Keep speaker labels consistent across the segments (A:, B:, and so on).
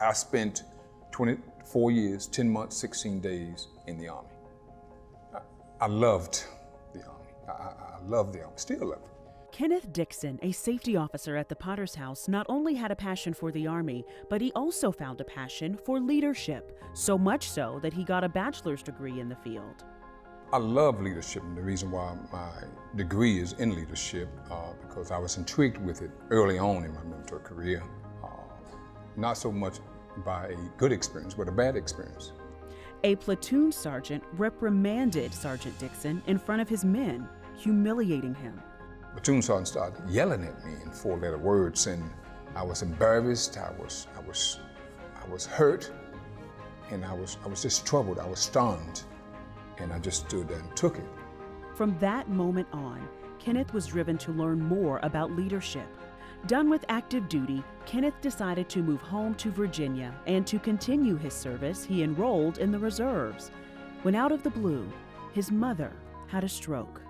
A: I spent 24 years, 10 months, 16 days in the Army. I loved the Army. I loved the Army, still love it.
B: Kenneth Dixon, a safety officer at the Potter's House, not only had a passion for the Army, but he also found a passion for leadership, so much so that he got a bachelor's degree in the field.
A: I love leadership, and the reason why my degree is in leadership, because I was intrigued with it early on in my military career. Not so much by a good experience, but a bad experience.
B: A platoon sergeant reprimanded Sergeant Dixon in front of his men, humiliating him.
A: Platoon sergeant started yelling at me in four-letter words, and I was embarrassed, I was hurt, and I was just troubled, I was stunned, and I just stood there and took it.
B: From that moment on, Kenneth was driven to learn more about leadership. Done with active duty, Kenneth decided to move home to Virginia, and to continue his service, he enrolled in the reserves. When out of the blue, his mother had a stroke.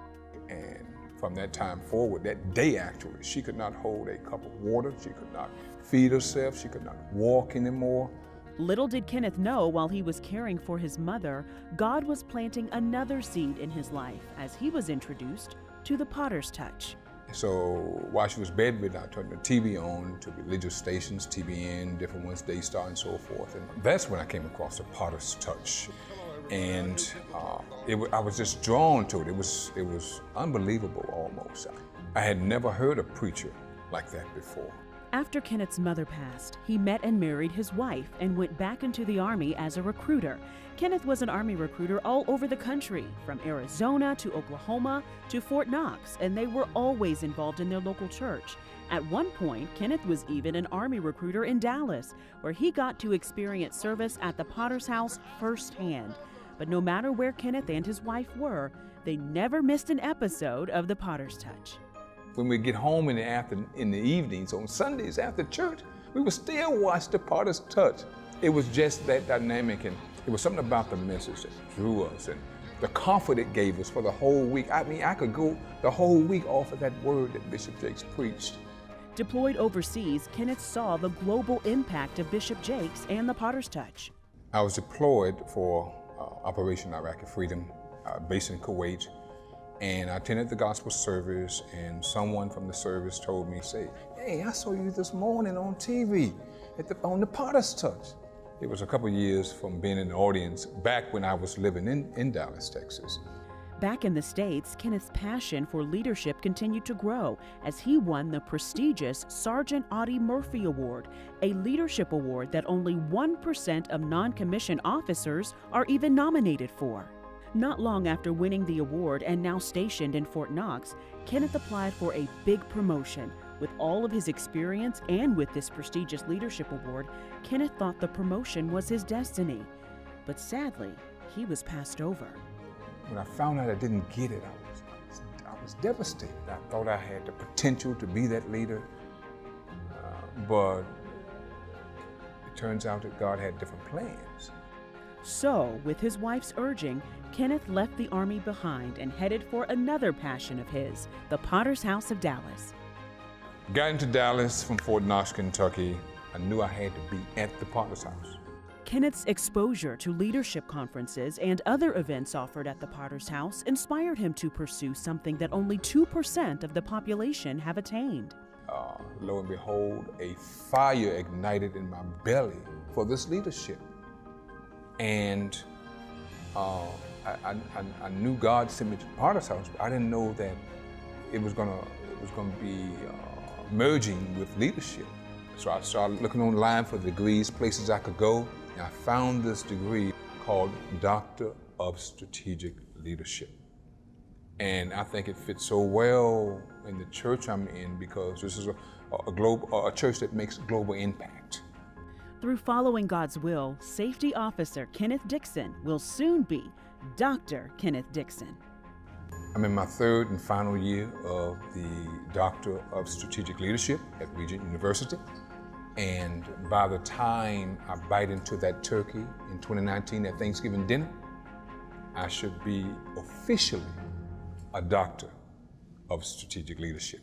A: And from that time forward, that day actually, she could not hold a cup of water, she could not feed herself, she could not walk anymore.
B: Little did Kenneth know, while he was caring for his mother, God was planting another seed in his life as he was introduced to the Potter's Touch.
A: So while she was bedridden, I turned the TV on to religious stations, TBN, different ones, Daystar and so forth. And that's when I came across the Potter's Touch. And I was just drawn to it. It was unbelievable almost. I had never heard a preacher like that before.
B: After Kenneth's mother passed, he met and married his wife and went back into the Army as a recruiter. Kenneth was an Army recruiter all over the country, from Arizona to Oklahoma to Fort Knox, and they were always involved in their local church. At one point, Kenneth was even an Army recruiter in Dallas, where he got to experience service at the Potter's House firsthand. But no matter where Kenneth and his wife were, they never missed an episode of the Potter's Touch.
A: When we get home in the evenings, on Sundays after church, we would still watch the Potter's Touch. It was just that dynamic, and it was something about the message that drew us and the comfort it gave us for the whole week. I mean, I could go the whole week off of that word that Bishop Jakes preached.
B: Deployed overseas, Kenneth saw the global impact of Bishop Jakes and the Potter's Touch.
A: I was deployed for Operation Iraqi Freedom, based in Kuwait. And I attended the gospel service, and someone from the service told me, hey, I saw you this morning on TV on the Potter's Touch. It was a couple years from being in the audience back when I was living in Dallas, Texas.
B: Back in the States, Kenneth's passion for leadership continued to grow as he won the prestigious Sergeant Audie Murphy Award, a leadership award that only 1% of non-commissioned officers are even nominated for. Not long after winning the award and now stationed in Fort Knox, Kenneth applied for a big promotion. With all of his experience and with this prestigious leadership award, Kenneth thought the promotion was his destiny. But sadly, he was passed over.
A: When I found out I didn't get it, I was devastated. I thought I had the potential to be that leader, but it turns out that God had different plans.
B: So, with his wife's urging, Kenneth left the Army behind and headed for another passion of his, the Potter's House of Dallas.
A: Got into Dallas from Fort Knox, Kentucky. I knew I had to be at the Potter's House.
B: Kenneth's exposure to leadership conferences and other events offered at the Potter's House inspired him to pursue something that only 2% of the population have attained.
A: Lo and behold, a fire ignited in my belly for this leadership. And I knew God sent me to the Potter's House, but I didn't know that it was gonna be merging with leadership. So I started looking online for degrees, places I could go, and I found this degree called Doctor of Strategic Leadership. And I think it fits so well in the church I'm in, because this is a church that makes global impact.
B: Through following God's will, Safety Officer Kenneth Dixon will soon be Dr. Kenneth Dixon.
A: I'm in my third and final year of the Doctor of Strategic Leadership at Regent University. And by the time I bite into that turkey in 2019 at Thanksgiving dinner, I should be officially a Doctor of Strategic Leadership.